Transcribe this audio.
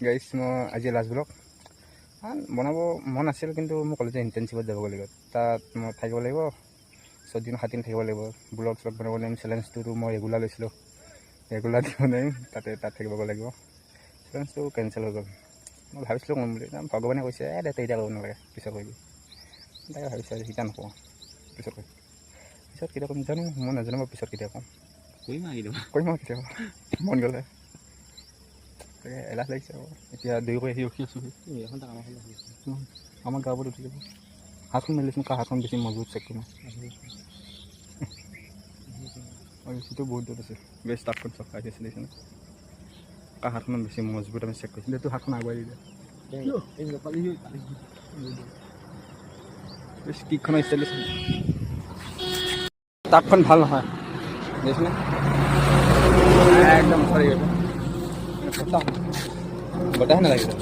গাইছ মই আজি লাষ্ট ব্লগ বনাব মন আছিল, কিন্তু মই ক'লোঁ যে ইণ্টাৰ্ণশ্বিপত যাব লাগিব, তাত মই থাকিব লাগিব 6 দিন 7 দিন থাকিব লাগিব। ব্লগ চলগ বনাব নোৱাৰিম, চেলেঞ্জটোতো মই ৰেগুলাৰ লৈছিলোঁ, ৰেগুলাৰ দিব নোৱাৰিম, তাত থাকিব লাগিব। চেলেঞ্জটো কেঞ্চেল হৈ গ'ল। মই ভাবিছিলোঁ ক'ম বুলি, ভগৱানে কৈছে দে তই এতিয়া কৰিব নালাগে, পিছত কৰিবি। তাকে ভাবিছোঁ আজি এতিয়া নকওঁ, পিছত কৰিম। পিছত কেতিয়া কৰিম জানো, মই নাজানো বাৰু পিছত কেতিয়া ক'ম। কৰিম আৰু কেতিয়াবা মন গ'লে। তাকে এলাহ লাগিছে আৰু এতিয়া দেৰি কৰি আহি ৰখি আছোঁ। আমাৰ গাঁৱত উঠি যাব হাতখন মেলিছোঁ, কাৰ হাতখন বেছি মজবুত চেক কৰিম। সেইটো বহুত দূৰত আছে, বেছ তাতখন চফা আহি আছিলে এইখন। কাৰ হাতখন বেছি মজবুত আমি চেক কৰিছোঁ। তোৰ হাতখন আগুৱাই দি দে। কিকখনৰ ষ্টাইল তাতখন ভাল নহয়, দেখিছেনে একদম সৰি গৈছে, বতাহে নালাগিলে।